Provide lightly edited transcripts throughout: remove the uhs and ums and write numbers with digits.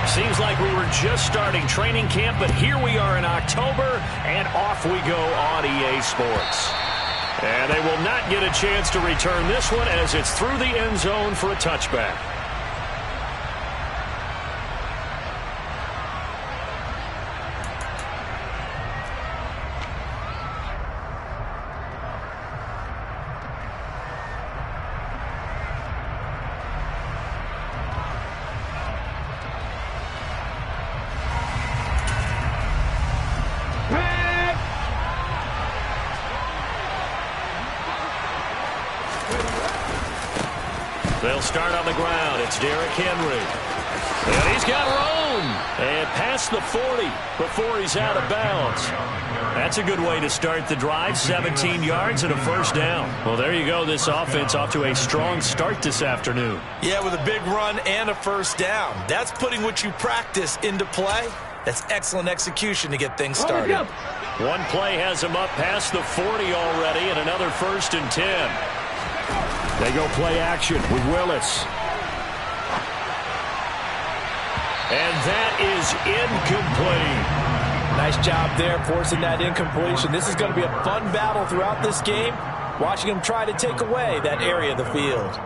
Seems like we were just starting training camp, but here we are in October, and off we go on EA Sports. And they will not get a chance to return this one as it's through the end zone for a touchback. They'll start on the ground. It's Derrick Henry. And he's got room. And past the 40 before he's out of bounds. That's a good way to start the drive. 17 yards and a first down. Well, there you go. This offense off to a strong start this afternoon. Yeah, with a big run and a first down. That's putting what you practice into play. That's excellent execution to get things started. One play has him up past the 40 already, and another 1st and 10. They go play action with Willis. And that is incomplete. Nice job there forcing that incompletion. This is going to be a fun battle throughout this game. Watching him try to take away that area of the field.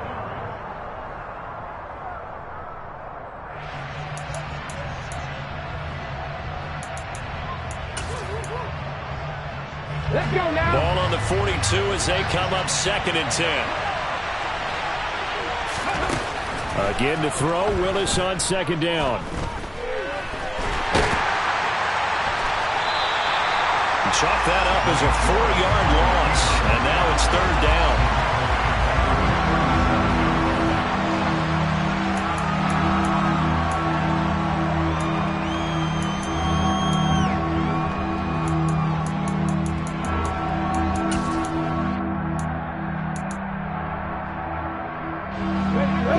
Let's go now. Ball on the 42 as they come up 2nd and 10. Again to throw, Willis on 2nd down. Chalk that up as a 4-yard loss, and now it's 3rd down.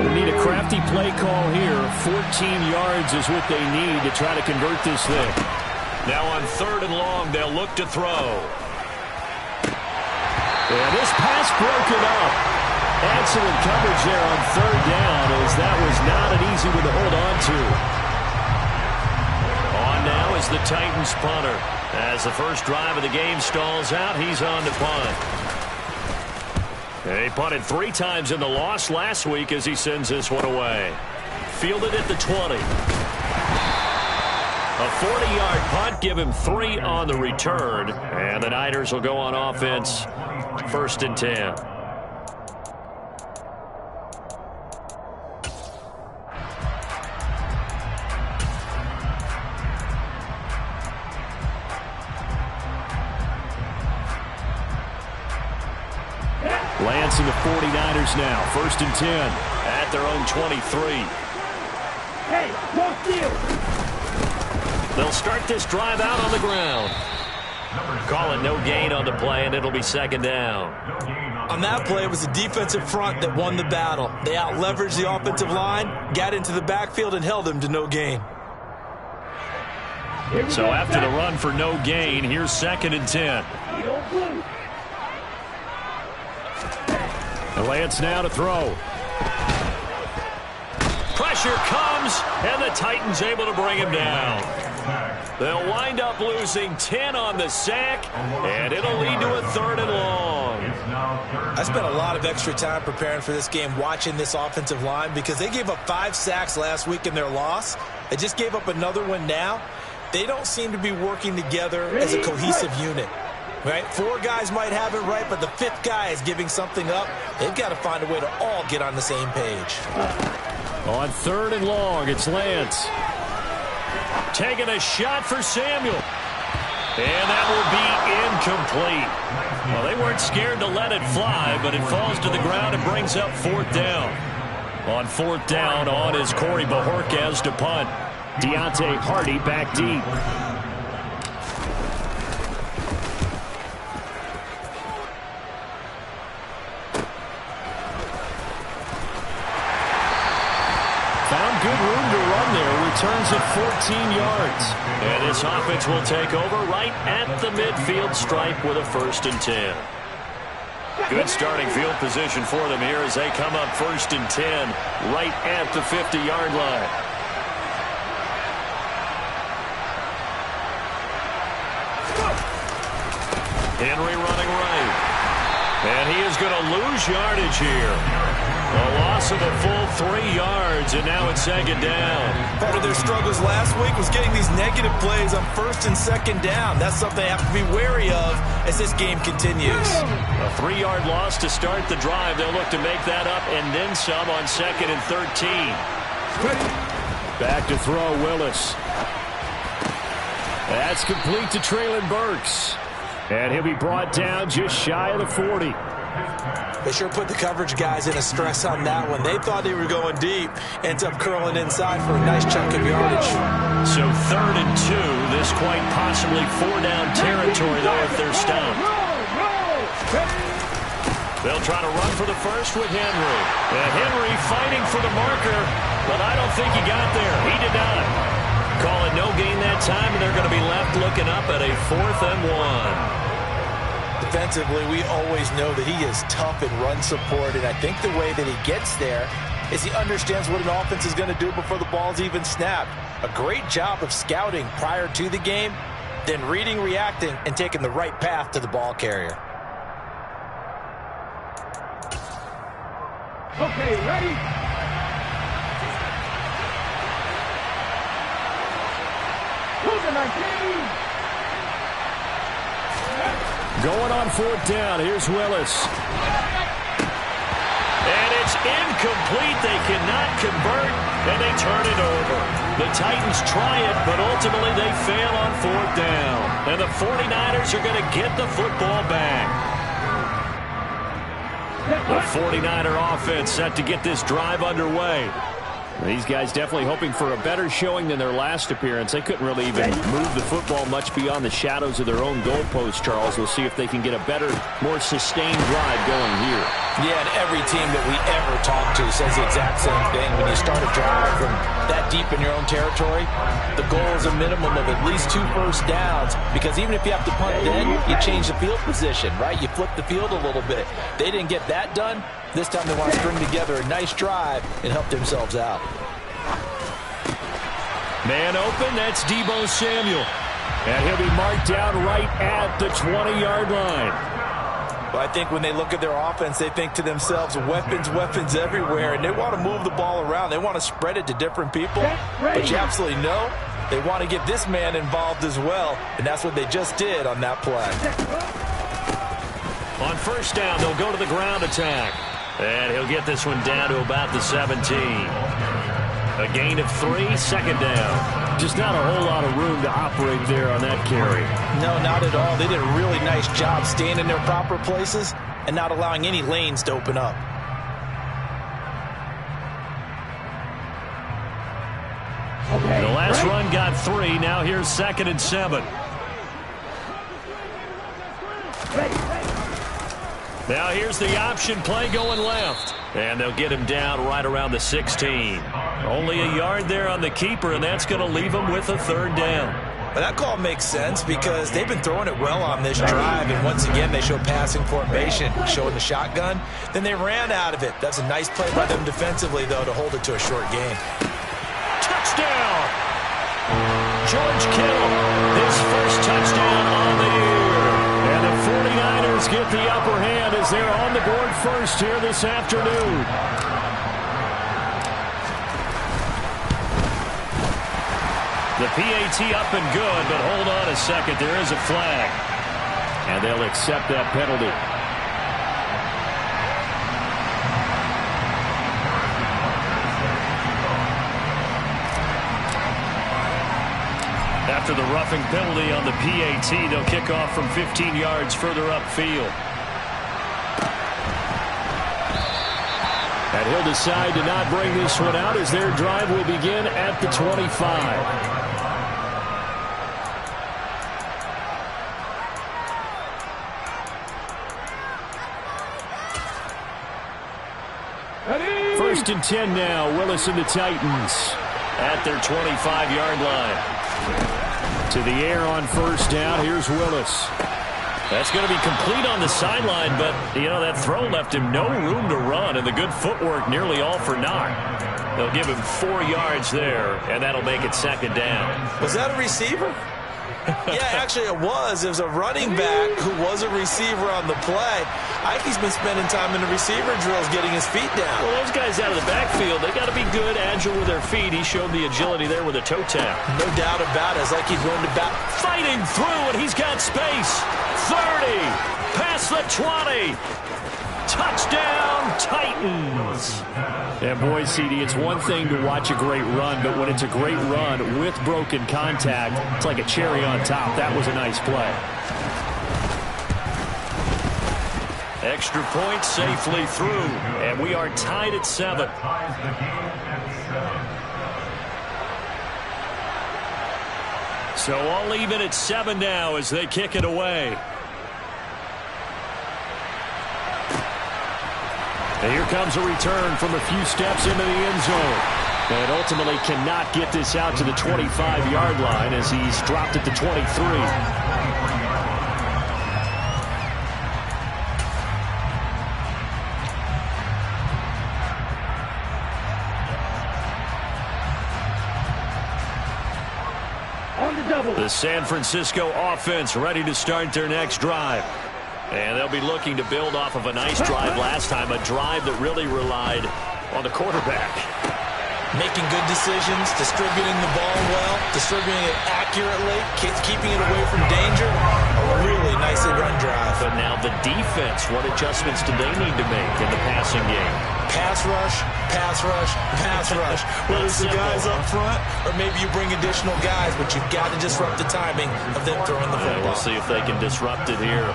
They need a crafty play call here. 14 yards is what they need to try to convert this thing. Now on 3rd and long, they'll look to throw. And this pass broken up. Excellent coverage there on 3rd down, as that was not an easy one to hold on to. On now is the Titans punter. As the first drive of the game stalls out, he's on to punt. He punted 3 times in the loss last week as he sends this one away. Fielded at the 20. A 40-yard punt, give him 3 on the return. And the Niners will go on offense, 1st and 10. Lance and the 49ers now, 1st and 10 at their own 23. Hey, no steal. They'll start this drive out on the ground. Call it no gain on the play, and it'll be 2nd down. On that play, it was the defensive front that won the battle. They out-leveraged the offensive line, got into the backfield, and held them to no gain. So after the run for no gain, here's 2nd and 10. And Lance now to throw. Pressure comes, and the Titans able to bring him down. They'll wind up losing 10 on the sack, and it'll lead to a 3rd and long. I spent a lot of extra time preparing for this game watching this offensive line because they gave up 5 sacks last week in their loss. They just gave up another one now. They don't seem to be working together as a cohesive unit. Right? 4 guys might have it right, but the 5th guy is giving something up. They've got to find a way to all get on the same page. On 3rd and long, it's Lance. Taking a shot for Samuel. And that will be incomplete. Well, they weren't scared to let it fly, but it falls to the ground and brings up 4th down. On 4th down, on is Corey Bojorquez to punt. Deontay Hardy back deep. Found good room to run there. Returns at 14 yards. And this offense will take over right at the midfield stripe with a 1st and 10. Good starting field position for them here as they come up 1st and 10 right at the 50-yard line. Henry running right. And he is going to lose yardage here. A loss of a full 3 yards, and now it's second down. Part of their struggles last week was getting these negative plays on first and second down. That's something they have to be wary of as this game continues. A 3-yard loss to start the drive. They'll look to make that up and then some on 2nd and 13. Back to throw, Willis. That's complete to Treylon Burks. And he'll be brought down just shy of the 40. They sure put the coverage guys in a stress on that one. They thought they were going deep. Ends up curling inside for a nice chunk of yardage. So 3rd and 2. This quite possibly 4-down territory, though, if they're stopped. They'll try to run for the first with Henry. And Henry fighting for the marker, but I don't think he got there. He did not. Call it no gain that time, and they're going to be left looking up at a 4th and 1. Defensively, we always know that he is tough in run support, and I think the way that he gets there is he understands what an offense is going to do before the ball's even snapped. A great job of scouting prior to the game, then reading, reacting, and taking the right path to the ball carrier. Okay, ready? Who's the 19? Going on 4th down. Here's Willis. And it's incomplete. They cannot convert, and they turn it over. The Titans try it, but ultimately they fail on 4th down. And the 49ers are going to get the football back. The 49er offense set to get this drive underway. These guys definitely hoping for a better showing than their last appearance. They couldn't really even move the football much beyond the shadows of their own goalpost, Charles. We'll see if they can get a better, more sustained drive going here. Yeah, and every team that we ever talk to says the exact same thing. When you start a drive from that deep in your own territory, the goal is a minimum of at least 2 first downs, because even if you have to punt then, you change the field position, right? You flip the field a little bit. They didn't get that done. This time they want to string together a nice drive and help themselves out. Man open, that's Deebo Samuel. And he'll be marked down right at the 20-yard line. Well, I think when they look at their offense, they think to themselves, weapons, weapons everywhere, and they want to move the ball around. They want to spread it to different people. But you absolutely know they want to get this man involved as well, and that's what they just did on that play. On 1st down, they'll go to the ground attack. And he'll get this one down to about the 17. A gain of 3, 2nd down. Just not a whole lot of room to operate there on that carry. No, not at all. They did a really nice job staying in their proper places and not allowing any lanes to open up. Okay, the last run got 3. Now here's 2nd and 7. Now here's the option play going left. And they'll get him down right around the 16. Only a yard there on the keeper, and that's going to leave him with a 3rd down. But that call makes sense because they've been throwing it well on this drive, and once again they show passing formation, showing the shotgun. Then they ran out of it. That's a nice play by them defensively, though, to hold it to a short gain. Touchdown! George Kittle, his first touchdown on the year. And the 49ers get the upper hand as they're on the board first here this afternoon. The PAT up and good, but hold on a second. There is a flag. And they'll accept that penalty. After the roughing penalty on the PAT, they'll kick off from 15 yards further upfield. And he'll decide to not bring this one out as their drive will begin at the 25. First and 10 now. Willis and the Titans at their 25-yard line. To the air on 1st down. Here's Willis. That's going to be complete on the sideline, but, you know, that throw left him no room to run, and the good footwork nearly all for naught. They'll give him 4 yards there, and that'll make it 2nd down. Was that a receiver? Yeah, actually it was. It was a running back who was a receiver on the play. Ike's been spending time in the receiver drills getting his feet down. Well, those guys out of the backfield, they got to be good, agile with their feet. He showed the agility there with a toe tap. No doubt about it. It's like he's learned about fighting through, and he's got space. 30, past the 20. Touchdown, Titans. And boy, CD, it's one thing to watch a great run, but when it's a great run with broken contact, it's like a cherry on top. That was a nice play. Extra point safely through, and we are tied at 7. So all even at 7 now as they kick it away. And here comes a return from a few steps into the end zone. And ultimately cannot get this out to the 25-yard line as he's dropped at the 23. The San Francisco offense ready to start their next drive. And they'll be looking to build off of a nice drive last time, a drive that really relied on the quarterback. Making good decisions, distributing the ball well, distributing it accurately, keeping it away from danger. A really nicely run drive. But now the defense, what adjustments do they need to make in the passing game? Pass rush, pass rush, pass rush. Whether it's the guys up front or maybe you bring additional guys, but you've got to disrupt the timing of them throwing the football. We'll see if they can disrupt it here.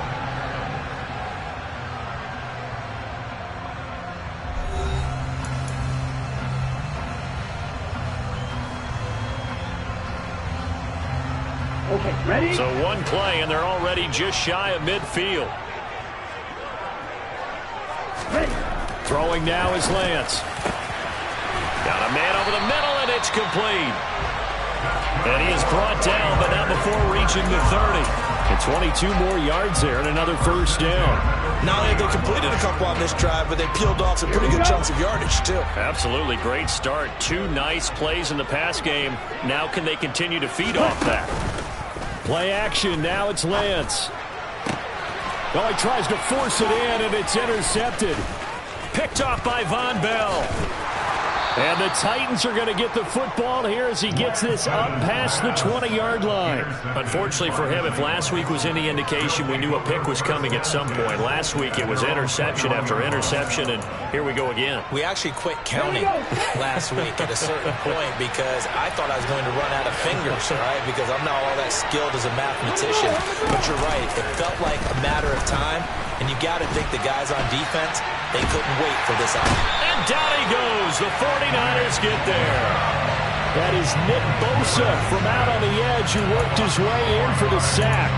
Okay, ready? So one play, and they're already just shy of midfield. Ready. Throwing now is Lance. Got a man over the middle, and it's complete. And he is brought down, but not before reaching the 30. And 22 more yards there and another first down. Not only have they completed a couple on this drive, but they peeled off some pretty good chunks of yardage, too. Absolutely great start. 2 nice plays in the pass game. Now can they continue to feed off that? Play action. Now it's Lance. Oh, he tries to force it in, and it's intercepted. Picked off by Von Bell. And the Titans are going to get the football here as he gets this up past the 20-yard line. Unfortunately for him, if last week was any indication, we knew a pick was coming at some point. Last week it was interception after interception, and here we go again. We actually quit counting last week at a certain point because I thought I was going to run out of fingers, right? Because I'm not all that skilled as a mathematician. But you're right. It felt like a matter of time, and you got to think the guys on defense, they couldn't wait for this out. And down he goes. The 49ers get there. That is Nick Bosa from out on the edge who worked his way in for the sack.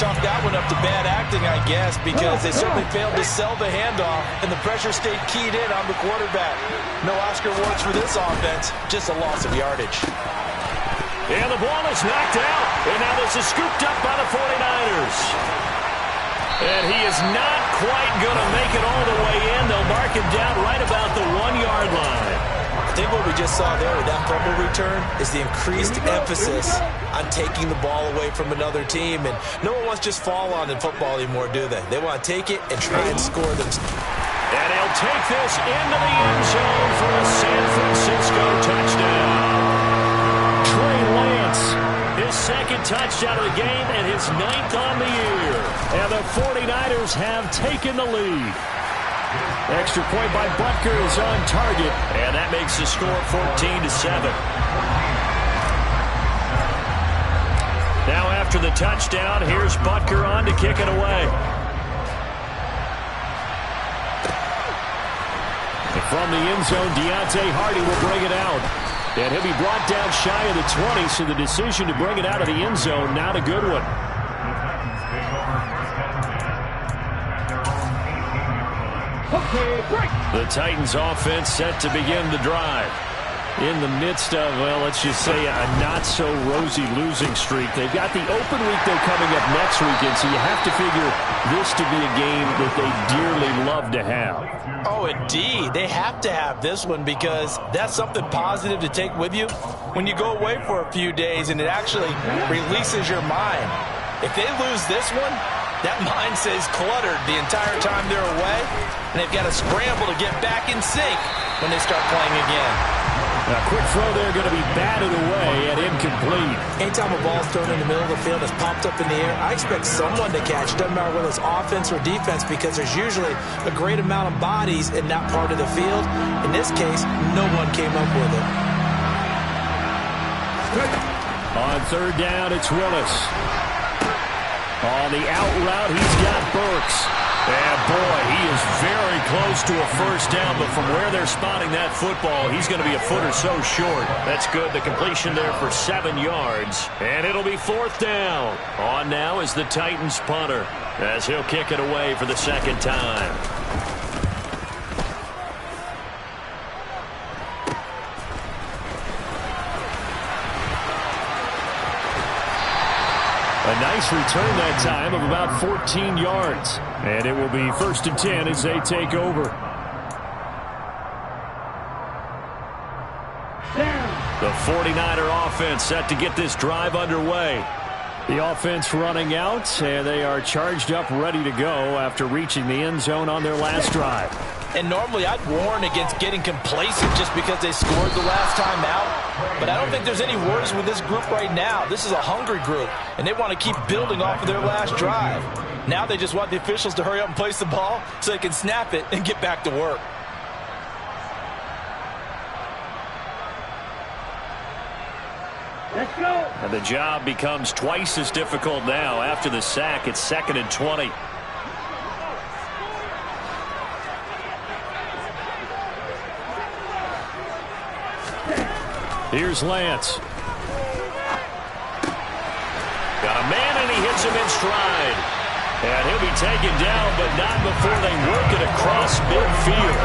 Chalk that one up to bad acting, I guess, because they certainly failed to sell the handoff, and the pressure stayed keyed in on the quarterback. No Oscar awards for this offense, just a loss of yardage. And the ball is knocked out, and now this is scooped up by the 49ers. And he is not quite going to make it all the way in. They'll mark him down right about the 1-yard line. I think what we just saw there with that fumble return is the increased emphasis on taking the ball away from another team. And no one wants to just fall on in football anymore, do they? They want to take it and try and score them. And he'll take this into the end zone for a San Francisco touchdown. Trey Lance, his second touchdown of the game and his 9th on the year. And the 49ers have taken the lead. Extra point by Butker is on target. And that makes the score 14-7. Now after the touchdown, here's Butker on to kick it away. And from the end zone, Deontay Hardy will bring it out. And he'll be brought down shy of the 20, so the decision to bring it out of the end zone, not a good one. Okay, break. The Titans offense set to begin the drive. in the midst of, well, let's just say a not-so-rosy losing streak. They've got the open week though coming up next weekend, so you have to figure this to be a game that they dearly love to have. Oh, indeed. They have to have this one because that's something positive to take with you when you go away for a few days, and it actually releases your mind. If they lose this one, that mind stays cluttered the entire time they're away, and they've got to scramble to get back in sync when they start playing again. A quick throw there going to be batted away and incomplete. Anytime a ball's thrown in the middle of the field, it's popped up in the air, I expect someone to catch. Doesn't matter whether it's offense or defense, because there's usually a great amount of bodies in that part of the field. In this case, no one came up with it. On third down, it's Willis. On the out route, he's got Burks. And, boy, he is very close to a first down, but from where they're spotting that football, he's going to be a foot or so short. That's good. The completion there for 7 yards. And it'll be fourth down. On now is the Titans punter, as he'll kick it away for the second time. A nice return that time of about 14 yards. And it will be 1st and 10 as they take over. The 49er offense set to get this drive underway. The offense running out, and they are charged up, ready to go after reaching the end zone on their last drive. And normally I'd warn against getting complacent just because they scored the last time out. But I don't think there's any worries with this group right now. This is a hungry group, and they want to keep building off of their last drive. Now they just want the officials to hurry up and place the ball so they can snap it and get back to work. Let's go. And the job becomes twice as difficult now after the sack. It's 2nd and 20. Here's Lance. Got a man, and he hits him in stride. And he'll be taken down, but not before they work it across midfield.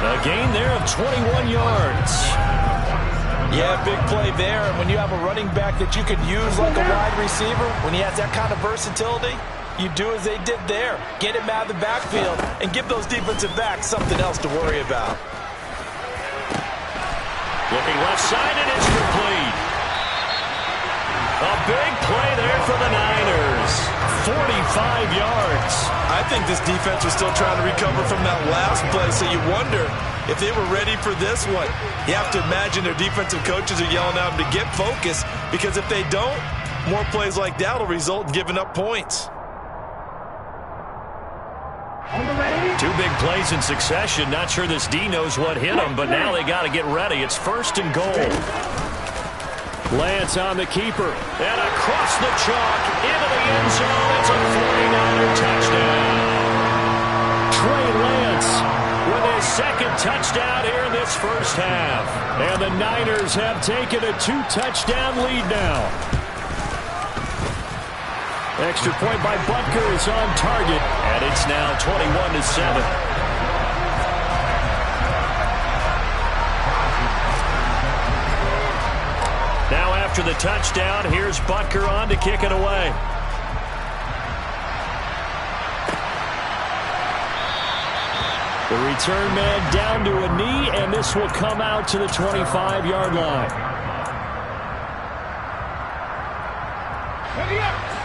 A gain there of 21 yards. Yeah, big play there. And when you have a running back that you could use like a wide receiver, when he has that kind of versatility, you do as they did there. Get him out of the backfield and give those defensive backs something else to worry about. Looking left side, and it's complete. A big play there for the Niners. 45 yards. I think this defense was still trying to recover from that last play, so you wonder if they were ready for this one. You have to imagine their defensive coaches are yelling at them to get focused, because if they don't, more plays like that will result in giving up points. Two big plays in succession. Not sure this D knows what hit him, but now they got to get ready. It's 1st and goal. Lance on the keeper. And across the chalk into the end zone. It's a 49er touchdown. Trey Lance with his second touchdown here in this first half. And the Niners have taken a 2-touchdown lead now. Extra point by Butker is on target, and it's now 21-7. Now after the touchdown, here's Butker on to kick it away. The return man down to a knee, and this will come out to the 25-yard line.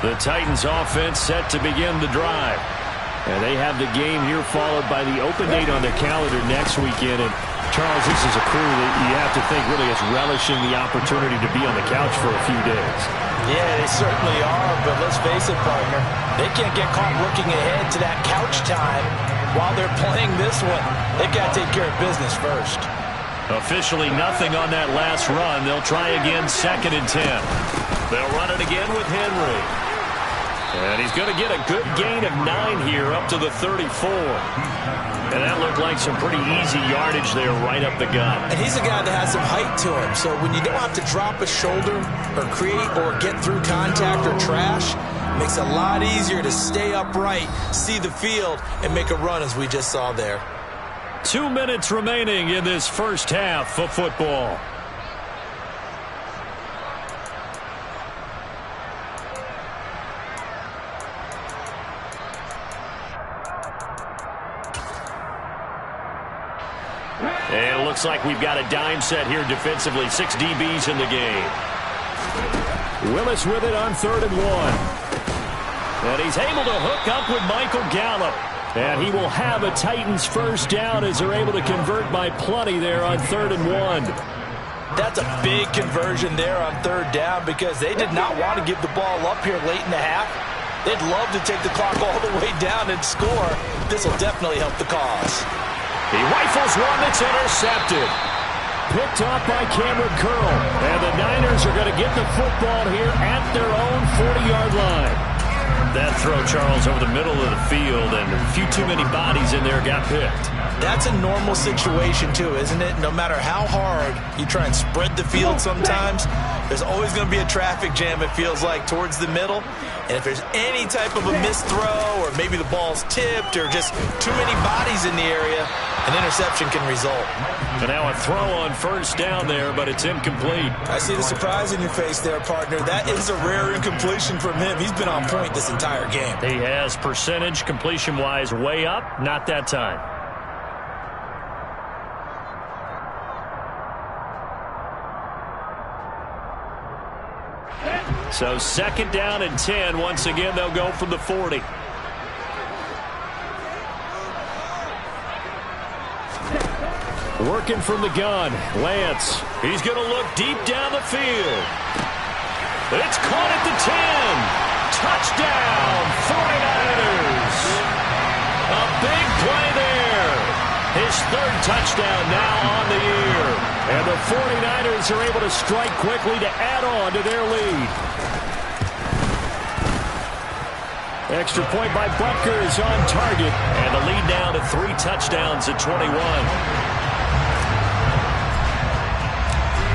The Titans offense set to begin the drive. And they have the game here followed by the open date on their calendar next weekend. And Charles, this is a crew that you have to think really is relishing the opportunity to be on the couch for a few days. Yeah, they certainly are, but let's face it, partner. They can't get caught looking ahead to that couch time while they're playing this one. They've got to take care of business first. Officially nothing on that last run. They'll try again 2nd and 10. They'll run it again with Henry. And he's going to get a good gain of 9 here up to the 34. And that looked like some pretty easy yardage there right up the gut. And he's a guy that has some height to him. So when you don't have to drop a shoulder or create or get through contact or trash, it makes it a lot easier to stay upright, see the field, and make a run as we just saw there. 2 minutes remaining in this first half of football. looks like we've got a dime set here defensively. 6 DBs in the game. Willis with it on 3rd and 1. And he's able to hook up with Michael Gallup. And he will have a Titans first down as they're able to convert by plenty there on 3rd and 1. That's a big conversion there on 3rd down because they did not want to give the ball up here late in the half. They'd love to take the clock all the way down and score. This will definitely help the cause. He rifles one that's intercepted. Picked off by Cameron Curl. And the Niners are going to get the football here at their own 40-yard line. That throw, Charles, over the middle of the field, and a few too many bodies in there got picked. That's a normal situation, too, isn't it? No matter how hard you try and spread the field sometimes, there's always going to be a traffic jam, it feels like, towards the middle. And if there's any type of a missed throw or maybe the ball's tipped or just too many bodies in the area, an interception can result. And now a throw on first down there, but it's incomplete. I see the surprise in your face there, partner. That is a rare incompletion from him. He's been on point this entire game. He has percentage completion-wise way up, not that time. So 2nd down and 10. Once again, they'll go from the 40. Working from the gun, Lance. He's going to look deep down the field. It's caught at the 10. Touchdown, 49ers. A big play there. His 3rd touchdown now on the year. And the 49ers are able to strike quickly to add on to their lead. Extra point by Butker is on target. And the lead down to 3 touchdowns at 21.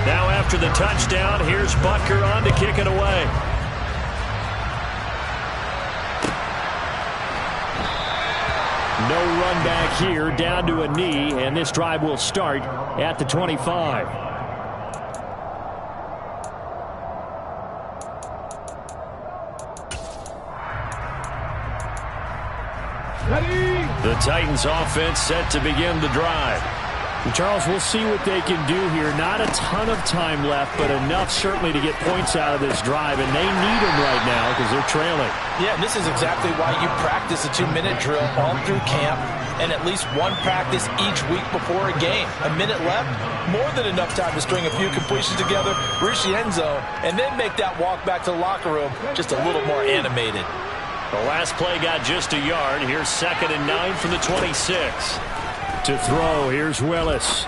Now after the touchdown, here's Butker on to kick it away. No run back here, down to a knee, and this drive will start at the 25. Ready. The Titans offense set to begin the drive. Charles, we'll see what they can do here. Not a ton of time left, but enough certainly to get points out of this drive, and they need them right now because they're trailing. Yeah, and this is exactly why you practice a 2-minute drill all through camp and at least one practice each week before a game. A minute left, more than enough time to string a few completions together, reach the end zone, and then make that walk back to the locker room just a little more animated. The last play got just a yard. Here's 2nd and 9 from the 26. To throw, here's Willis.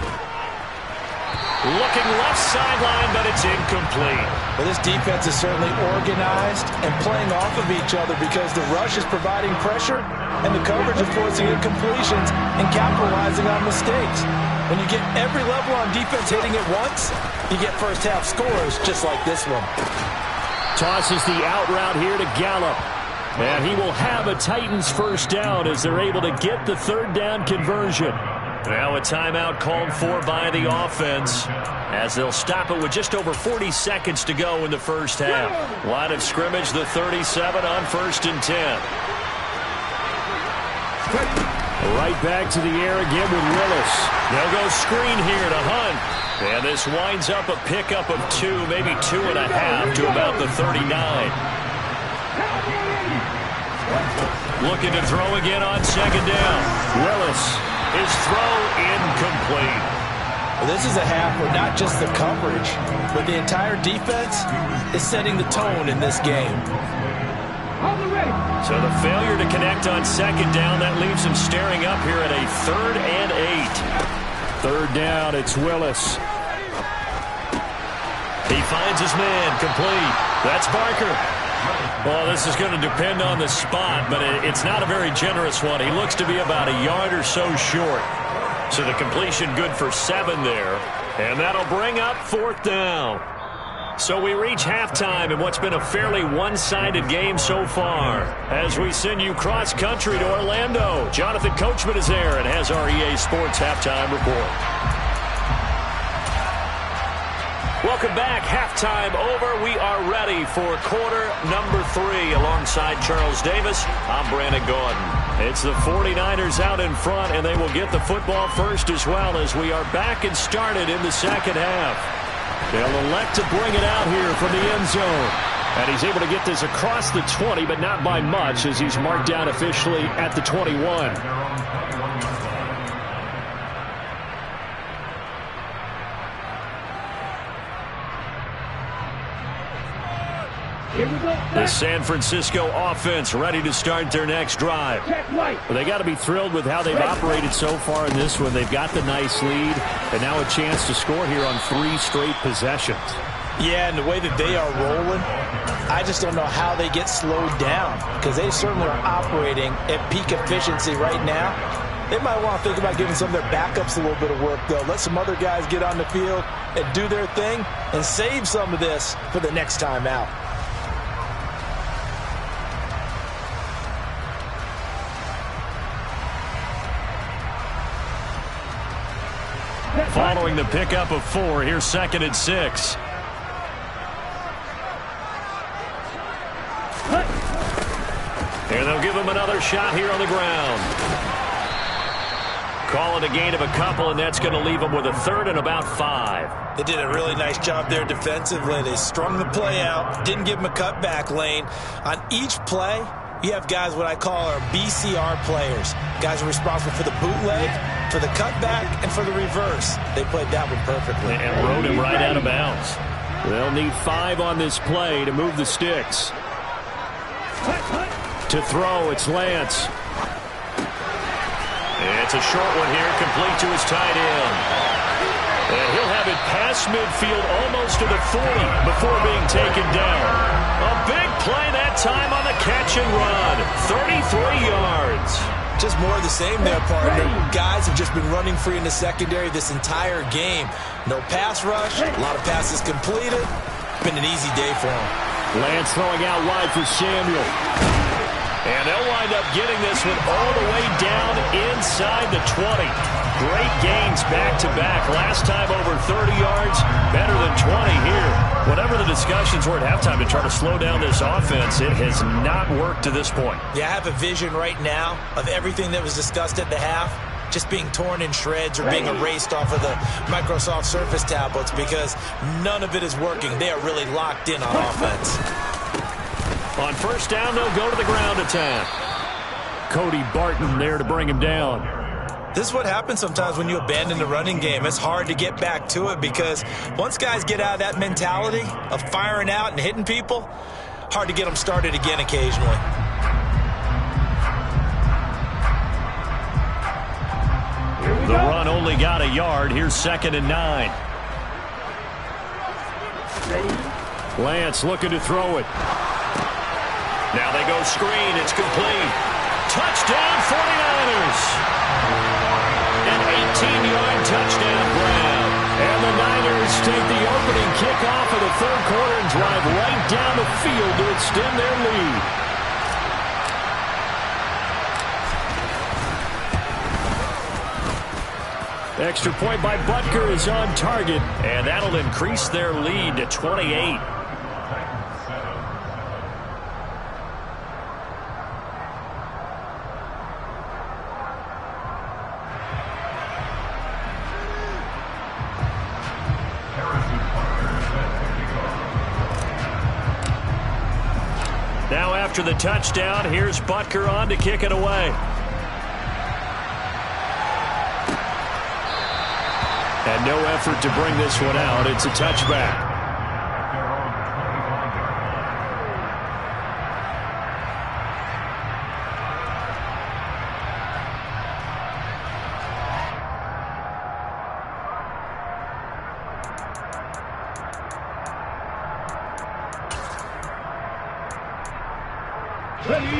Looking left sideline, but it's incomplete. Well, this defense is certainly organized and playing off of each other because the rush is providing pressure and the coverage is forcing incompletions and capitalizing on mistakes. When you get every level on defense hitting at once, you get first half scores just like this one. Tosses the out route here to Gallup. And he will have a Titans first down as they're able to get the 3rd down conversion. Now a timeout called for by the offense as they'll stop it with just over 40 seconds to go in the first half. Line of scrimmage, the 37 on 1st and 10. Right back to the air again with Willis. They'll go screen here to Hunt. And this winds up a pickup of 2, maybe 2.5 to about the 39. Looking to throw again on 2nd down. Willis, his throw incomplete. Well, this is a half where not just the coverage, but the entire defense is setting the tone in this game. So the failure to connect on 2nd down, that leaves him staring up here at a 3rd and 8. 3rd down, it's Willis. He finds his man, complete. That's Barker. Well, this is going to depend on the spot, but it's not a very generous one. He looks to be about a yard or so short. So the completion good for 7 there. And that'll bring up 4th down. So we reach halftime in what's been a fairly one-sided game so far. As we send you cross-country to Orlando, Jonathan Coachman is there and has our EA Sports halftime report. Welcome back. Halftime over. We are ready for quarter number 3. Alongside Charles Davis, I'm Brandon Gaudin. It's the 49ers out in front, and they will get the football first as well as we are back and started in the second half. They'll elect to bring it out here from the end zone. And he's able to get this across the 20, but not by much as he's marked down officially at the 21. The San Francisco offense ready to start their next drive. Well, they got to be thrilled with how they've operated so far in this one. They've got the nice lead, and now a chance to score here on 3 straight possessions. Yeah, and the way that they are rolling, I just don't know how they get slowed down because they certainly are operating at peak efficiency right now. They might want to think about giving some of their backups a little bit of work, though. Let some other guys get on the field and do their thing and save some of this for the next time out. Following the pickup of 4, here's 2nd and 6. And they'll give him another shot here on the ground. Call it a gain of a couple, and that's going to leave them with a 3rd and about 5. They did a really nice job there defensively. They strung the play out, didn't give them a cutback lane. On each play, you have guys what I call our BCR players. Guys are responsible for the bootleg, for the cutback, and for the reverse. They played that one perfectly. And rode him right out of bounds. They'll need 5 on this play to move the sticks. To throw, it's Lance. It's a short one here, complete to his tight end. And he'll have it past midfield almost to the 40 before being taken down. A big play that time on the catch and run. 33 yards. Just more of the same there, partner. Guys have just been running free in the secondary this entire game. No pass rush, a lot of passes completed. Been an easy day for them. Lance throwing out wide for Samuel. And they'll wind up getting this one all the way down inside the 20. Great gains back-to-back. Last time over 30 yards, better than 20 here. Whatever the discussions were at halftime to try to slow down this offense, it has not worked to this point. Yeah, I have a vision right now of everything that was discussed at the half just being torn in shreds or being erased off of the Microsoft Surface tablets because none of it is working. They are really locked in on offense. On first down, they'll go to the ground attack. Cody Barton there to bring him down. This is what happens sometimes when you abandon the running game. It's hard to get back to it because once guys get out of that mentality of firing out and hitting people, hard to get them started again occasionally. The run only got a yard. Here's 2nd and 9. Lance looking to throw it. Now they go screen. It's complete. Touchdown 49ers. An 18-yard touchdown grab. And the Niners take the opening kickoff of the 3rd quarter and drive right down the field to extend their lead. Extra point by Butker is on target, and that'll increase their lead to 28. Now after the touchdown, here's Butker on to kick it away. And no effort to bring this one out. It's a touchback.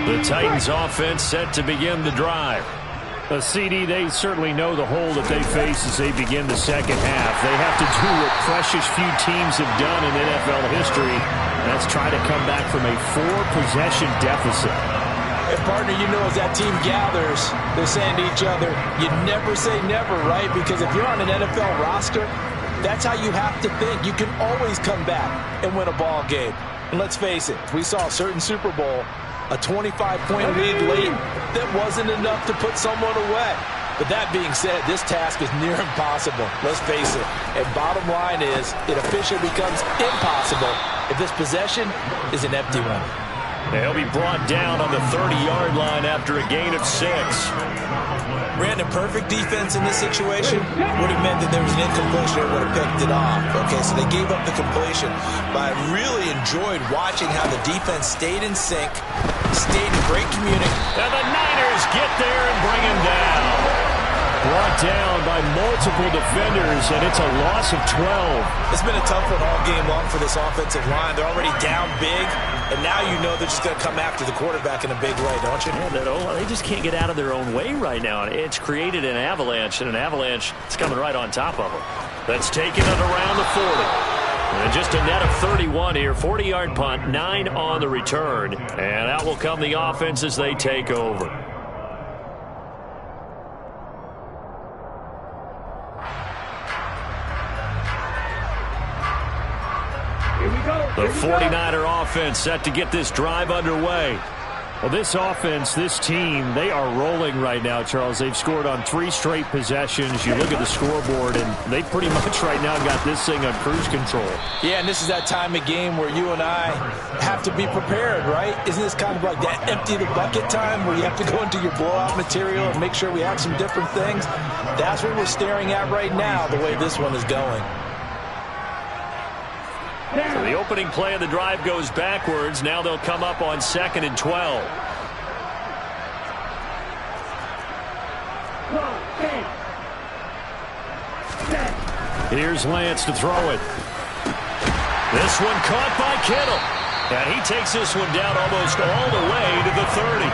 The Titans offense set to begin the drive. A CD, they certainly know the hole that they face as they begin the second half. They have to do what precious few teams have done in NFL history. That's try to come back from a 4-possession deficit. Hey, partner, you know as that team gathers, they're saying to each other, you never say never, right? Because if you're on an NFL roster, That's how you have to think. You can always come back and win a ball game. And let's face it, we saw a certain Super Bowl, a 25-point lead late, that wasn't enough to put someone away. But that being said, this task is near impossible. Let's face it. And bottom line is, it officially becomes impossible if this possession is an empty one. He'll be brought down on the 30-yard line after a gain of 6. Brandon, perfect defense in this situation would have meant that there was an incompletion and would have picked it off. Okay, so they gave up the completion. But I really enjoyed watching how the defense stayed in sync, stayed in great communication. And the Niners get there and bring him down. Brought down by multiple defenders, and it's a loss of 12. It's been a tough one all game long for this offensive line. They're already down big, and now you know they're just going to come after the quarterback in a big way, don't you? Yeah, they just can't get out of their own way right now. It's created an avalanche, and an avalanche is coming right on top of them. That's taking it around the 40. And just a net of 31 here. 40-yard punt, 9 on the return. And out will come the offense as they take over. The 49er offense set to get this drive underway. Well, this offense, this team, they are rolling right now, Charles. They've scored on 3 straight possessions. You look at the scoreboard, and they pretty much right now got this thing on cruise control. Yeah, and this is that time of game where you and I have to be prepared, right? Isn't this kind of like that empty the bucket time where you have to go into your blowout material and make sure we have some different things? That's what we're staring at right now, the way this one is going. So the opening play of the drive goes backwards. Now they'll come up on 2nd and 12. Here's Lance to throw it. This one caught by Kittle. And he takes this one down almost all the way to the 30.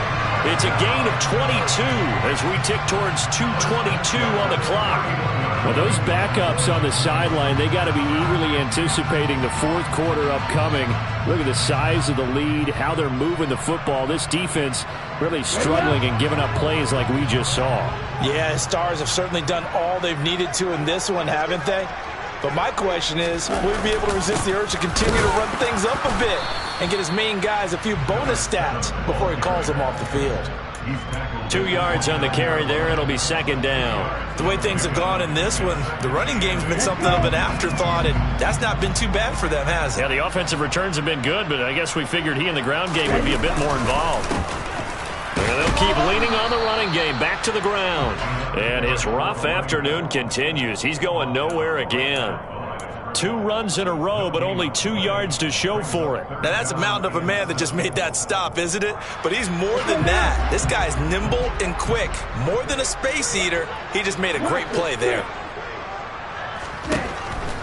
It's a gain of 22 as we tick towards 2:22 on the clock. Well, those backups on the sideline, they got to be eagerly anticipating the 4th quarter upcoming. Look at the size of the lead, how they're moving the football. This defense really struggling and giving up plays like we just saw. Yeah, Stars have certainly done all they've needed to in this one, haven't they? But my question is, will he be able to resist the urge to continue to run things up a bit and get his main guys a few bonus stats before he calls them off the field? 2 yards on the carry there. It'll be 2nd down. The way things have gone in this one, the running game's been something of an afterthought, and that's not been too bad for them, has it? Yeah, the offensive returns have been good, but I guess we figured he in the ground game would be a bit more involved. And they'll keep leaning on the running game, back to the ground. And his rough afternoon continues. He's going nowhere again. 2 runs in a row, but only 2 yards to show for it. Now, that's a mountain of a man that just made that stop, isn't it? But he's more than that. This guy's nimble and quick. More than a space eater, he just made a great play there.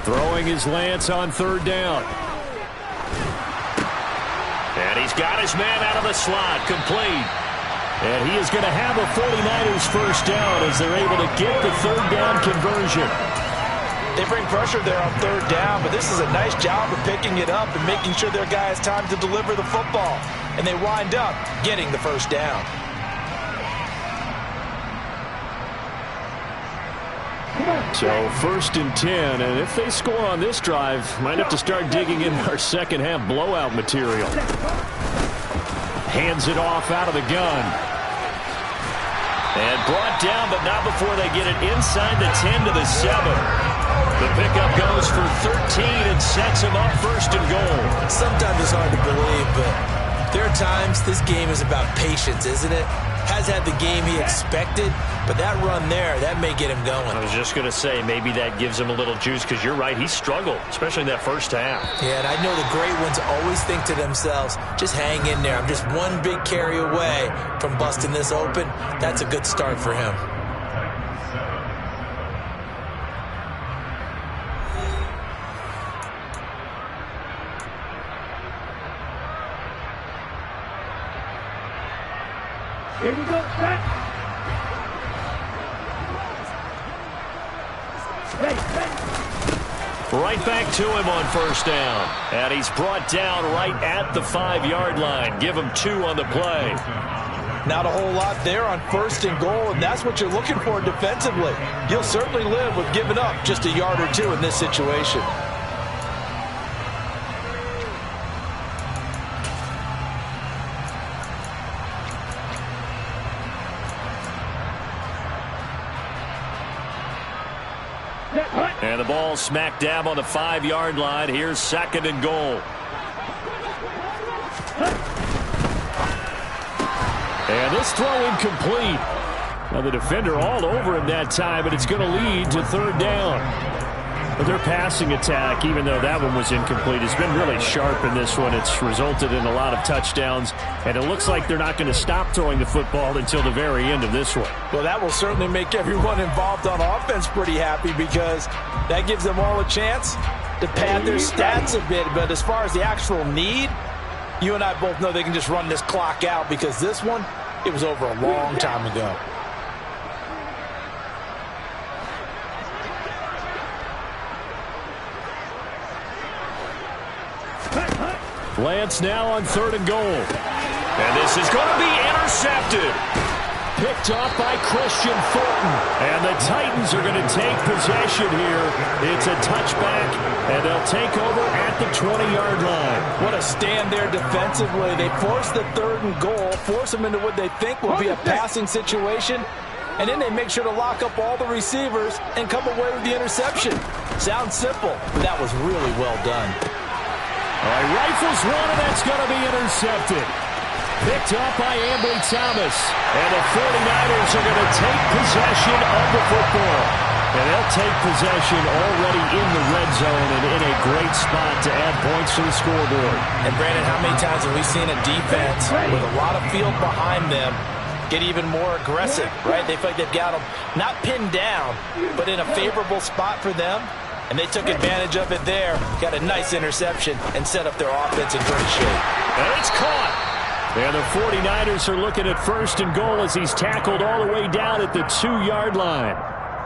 Throwing his Lance on 3rd down. And he's got his man out of the slot, complete. And he is going to have a 49ers first down as they're able to get the 3rd down conversion. They bring pressure there on 3rd down, but this is a nice job of picking it up and making sure their guy has time to deliver the football. And they wind up getting the first down. So 1st and 10, and if they score on this drive, might have to start digging in our second half blowout material. Hands it off out of the gun. And brought down, but not before they get it inside the 10 to the 7. The pickup goes for 13 and sets him up 1st and goal. Sometimes it's hard to believe, but there are times this game is about patience, isn't it? Has had the game he expected, but that run there, that may get him going. I was just going to say, maybe that gives him a little juice, because you're right, he struggled, especially in that first half. Yeah, and I know the great ones always think to themselves, just hang in there. I'm just one big carry away from busting this open. That's a good start for him. Here we go, set. Right back to him on 1st down. And he's brought down right at the 5-yard line. Give him 2 on the play. Not a whole lot there on 1st and goal, and that's what you're looking for defensively. You'll certainly live with giving up just a yard or two in this situation. And the ball smack dab on the 5-yard line. Here's 2nd and goal. And this throw incomplete. Now the defender all over him that time, but it's going to lead to 3rd down. But their passing attack, even though that one was incomplete, has been really sharp in this one. It's resulted in a lot of touchdowns, and it looks like they're not going to stop throwing the football until the very end of this one. Well, that will certainly make everyone involved on offense pretty happy because that gives them all a chance to pad their stats a bit. But as far as the actual need, you and I both know they can just run this clock out because this one, it was over a long time ago. Lance now on 3rd and goal. And this is going to be intercepted. Picked off by Christian Fulton. And the Titans are going to take possession here. It's a touchback, and they'll take over at the 20-yard line. What a stand there defensively. They force the 3rd and goal, force them into what they think will be a passing situation, and then they make sure to lock up all the receivers and come away with the interception. Sounds simple, but that was really well done. All right, rifles one, and that's going to be intercepted. Picked up by Ambry Thomas. And the 49ers are going to take possession of the football. And they'll take possession already in the red zone and in a great spot to add points to the scoreboard. And Brandon, how many times have we seen a defense with a lot of field behind them get even more aggressive, right? They feel like they've got them not pinned down, but in a favorable spot for them. And they took advantage of it there, got a nice interception, and set up their offense in great shape. And it's caught. And the 49ers are looking at 1st and goal as he's tackled all the way down at the 2-yard line.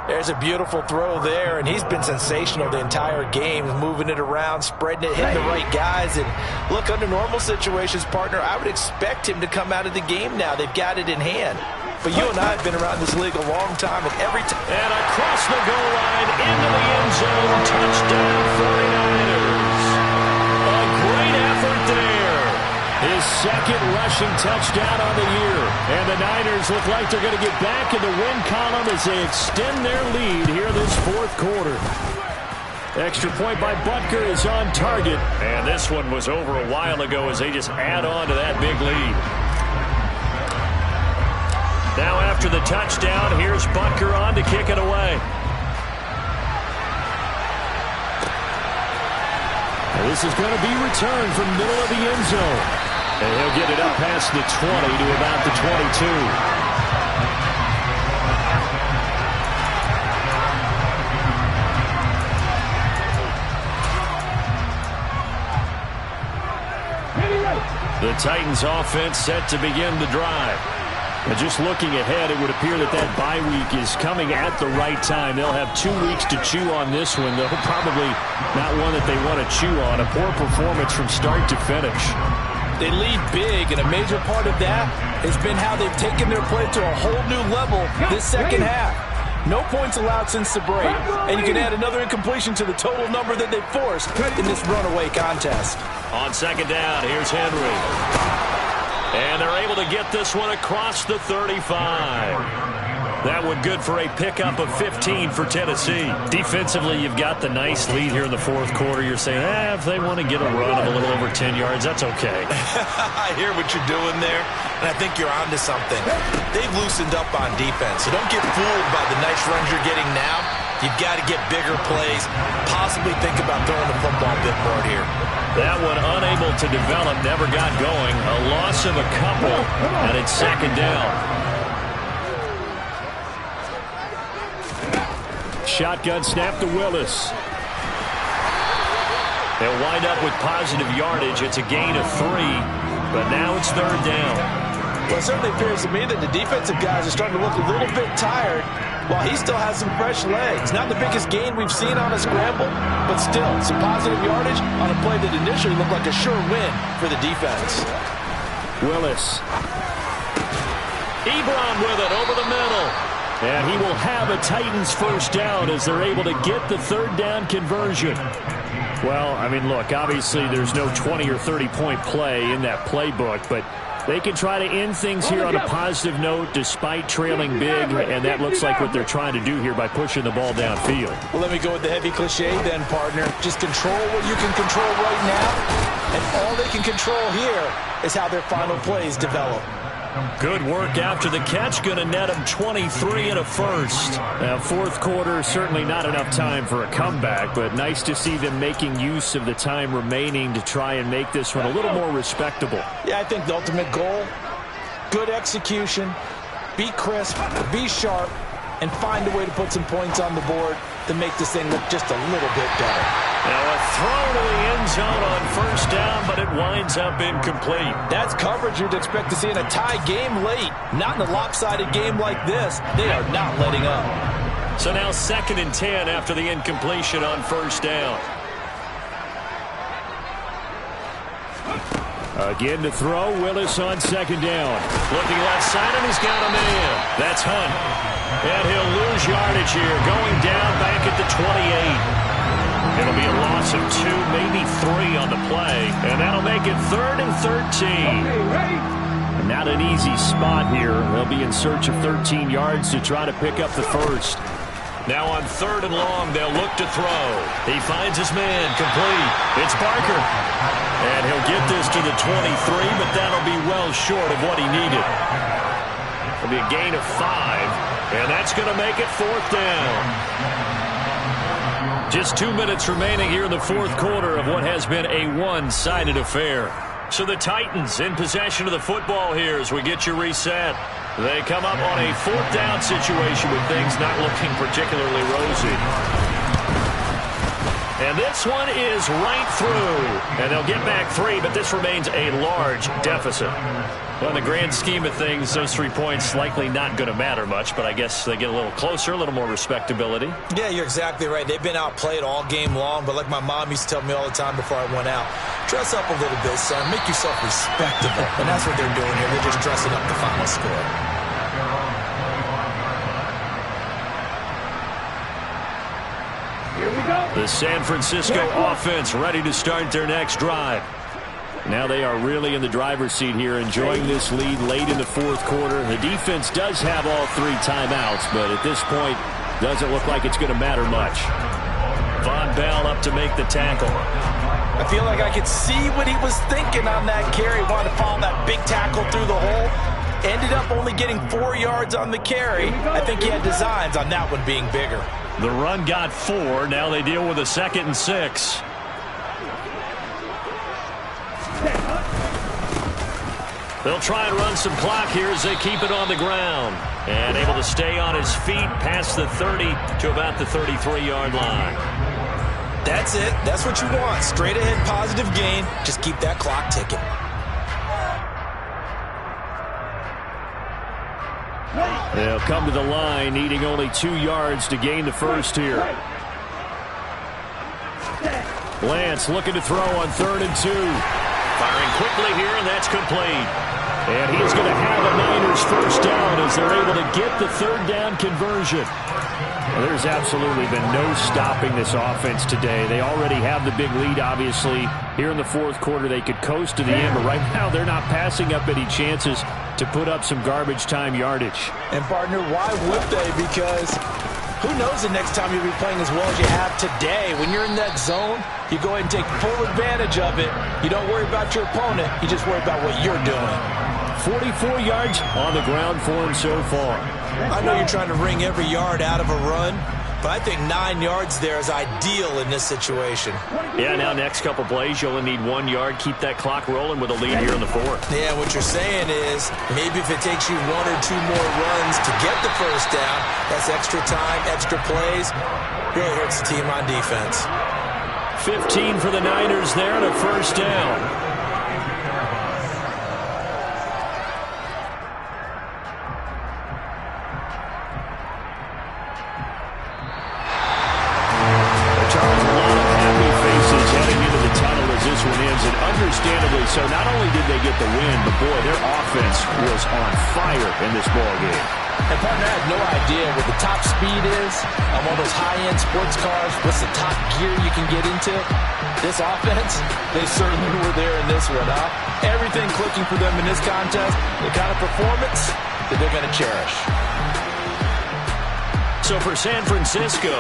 There's a beautiful throw there, and he's been sensational the entire game, moving it around, spreading it, hitting the right guys. And look, under normal situations, partner, I would expect him to come out of the game now. They've got it in hand. But you and I have been around this league a long time, and every time. And across the goal line, into the end zone, touchdown 49ers. A great effort there. His 2nd rushing touchdown on the year. And the Niners look like they're going to get back in the win column as they extend their lead here this 4th quarter. Extra point by Butker is on target. And this one was over a while ago as they just add on to that big lead. Now after the touchdown, here's Butker on to kick it away. Now this is going to be returned from middle of the end zone. And he'll get it up past the 20 to about the 22. The Titans offense set to begin the drive. And just looking ahead, it would appear that bye week is coming at the right time. They'll have 2 weeks to chew on this one, though probably not one that they want to chew on. A poor performance from start to finish. They lead big, and a major part of that has been how they've taken their play to a whole new level this second half. No points allowed since the break, and you can add another incompletion to the total number that they've forced in this runaway contest. On 2nd down, here's Henry. And they're able to get this one across the 35. That one good for a pickup of 15 for Tennessee. Defensively, you've got the nice lead here in the 4th quarter. You're saying, if they want to get a run of a little over 10 yards, that's okay. I hear what you're doing there, and I think you're onto something. They've loosened up on defense, so don't get fooled by the nice runs you're getting now. You've got to get bigger plays, possibly think about throwing the football a bit more here. That one unable to develop, never got going. A loss of a couple, and it's 2nd down. Shotgun snap to Willis. They'll wind up with positive yardage. It's a gain of 3, but now it's 3rd down. Well, it certainly appears to me that the defensive guys are starting to look a little bit tired while he still has some fresh legs. Not the biggest gain we've seen on a scramble, but still some positive yardage on a play that initially looked like a sure win for the defense. Willis. Ebron with it over the middle. And he will have a Titans first down as they're able to get the third down conversion. Well, I mean, look, obviously there's no 20 or 30-point play in that playbook, but they can try to end things here on a positive note despite trailing big, and that looks like what they're trying to do here by pushing the ball downfield. Well, let me go with the heavy cliche then, partner. Just control what you can control right now, and all they can control here is how their final plays develop. Good work after the catch. Going to net him 23 and a first. Now, fourth quarter, certainly not enough time for a comeback, but nice to see them making use of the time remaining to try and make this one a little more respectable. Yeah, I think the ultimate goal, good execution, be crisp, be sharp, and find a way to put some points on the board to make this thing look just a little bit better. Now a throw to the end zone on first down, but it winds up incomplete. That's coverage you'd expect to see in a tie game late. Not in a lopsided game like this. They are not letting up. So now 2nd and 10 after the incompletion on first down. Again to throw, Willis on 2nd down. Looking left side, and he's got a man. That's Hunt. And he'll lose yardage here, going down back at the 28. It'll be a loss of 2, maybe 3 on the play, and that'll make it 3rd and 13. Not an easy spot here. They'll be in search of 13 yards to try to pick up the first. Now on 3rd and long, they'll look to throw. He finds his man, complete. It's Barker. And he'll get this to the 23, but that'll be well short of what he needed. It'll be a gain of 5, and that's going to make it 4th down. Just 2 minutes remaining here in the fourth quarter of what has been a one-sided affair. So the Titans in possession of the football here as we get you reset. They come up on a 4th down situation with things not looking particularly rosy. And this one is right through. And they'll get back 3, but this remains a large deficit. Well, in the grand scheme of things, those 3 points likely not going to matter much, but I guess they get a little closer, a little more respectability. Yeah, you're exactly right. They've been outplayed all game long, but like my mom used to tell me all the time before I went out, dress up a little bit, son. Make yourself respectable. And that's what they're doing here. They're just dressing up the final score. Here we go. The San Francisco offense ready to start their next drive. Now they are really in the driver's seat here, enjoying this lead late in the fourth quarter. The defense does have all 3 timeouts, but at this point, doesn't look like it's going to matter much. Von Bell up to make the tackle. I feel like I could see what he was thinking on that carry. Wanted to follow that big tackle through the hole. Ended up only getting 4 yards on the carry. I think he had designs on that one being bigger. The run got 4. Now they deal with a 2nd and 6. They'll try and run some clock here as they keep it on the ground. And able to stay on his feet past the 30 to about the 33-yard line. That's it. That's what you want. Straight ahead positive gain. Just keep that clock ticking. They'll come to the line, needing only 2 yards to gain the first here. Lance looking to throw on 3rd and 2. Firing quickly here, and that's complete. And he's going to have a Niners first down as they're able to get the 3rd down conversion. Well, there's absolutely been no stopping this offense today. They already have the big lead, obviously. Here in the fourth quarter, they could coast to the end, but right now they're not passing up any chances to put up some garbage time yardage. And, partner, why would they? Because who knows the next time you'll be playing as well as you have today. When you're in that zone, you go ahead and take full advantage of it. You don't worry about your opponent. You just worry about what you're doing. 44 yards on the ground for him so far. I know you're trying to wring every yard out of a run, but I think 9 yards there is ideal in this situation. Yeah, now next couple plays, you only need 1 yard. Keep that clock rolling with a lead here in the fourth. Yeah, what you're saying is maybe if it takes you 1 or 2 more runs to get the first down, that's extra time, extra plays. Really hurts the team on defense. 15 for the Niners there and a first down. Understandably So not only did they get the win, but, boy, their offense was on fire in this ballgame. And, partner, I have no idea what the top speed is on one of those high-end sports cars. What's the top gear you can get into? This offense, they certainly were there in this one, huh? Everything clicking for them in this contest, the kind of performance that they're going to cherish. So for San Francisco,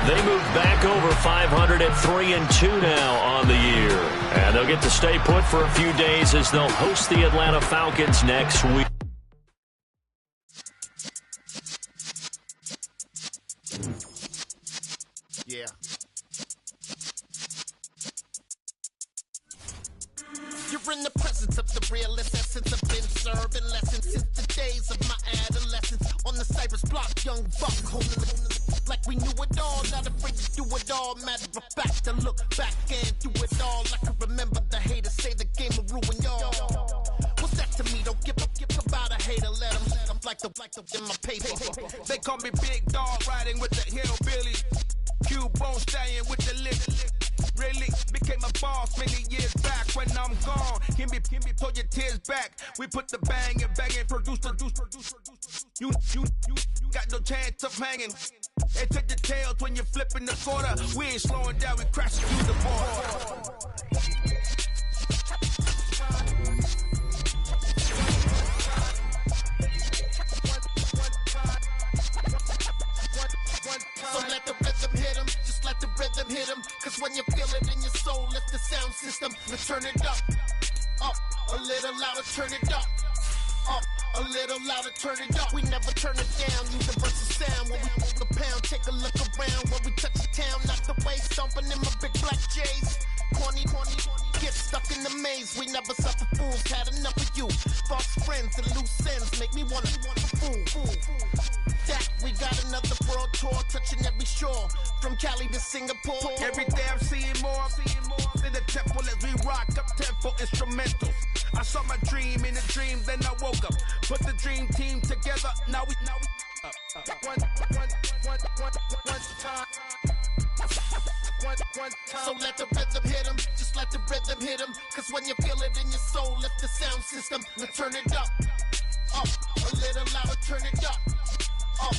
they moved back over 500 at 3-2 now on the year. And they'll get to stay put for a few days as they'll host the Atlanta Falcons next week. Yeah. You're in the presence of the realest essence. I've been serving lessons since the days of my adolescence. On the Cypress block, young buck, holding like we knew it all. Not afraid to do it all. Matter of fact, I look back and do it all. I can remember the haters say the game will ruin y'all. What's that to me? Don't give about a hater. Let them like the in my paper. They call me Big Dog, riding with the hillbillies. Q-Bone stallion with the lick. Really became a boss many years back. When I'm gone, give me, pull your tears back. We put the bang and produce. You got no chance of hanging. They take the tails when you're flipping the quarter. We ain't slowing down, we crashing through the border. So let the rhythm hit him, just let the rhythm hit him. Cause when you feel it in your soul, lift the sound system and turn it up. Up, a little louder, turn it up. Up, a little louder, turn it up. We never turn it down, universal sound. When we move the pound, take a look around. When we touch the town, knock the way, stomping in my big black J's. Corny, get stuck in the maze. We never suffer fools, had enough of you. False friends and loose ends make me wanna fool. That we got another world tour, touching every shore, from Cali to Singapore. Every day I'm seeing more in the temple as we rock up tempo instrumentals. I saw my dream in a dream, then I woke up. Put the dream team together, now we one time. So let the rhythm hit him, just let the rhythm hit him. Cause when you feel it in your soul, lift the sound system and turn it up. Up, a little louder, turn it up. Up,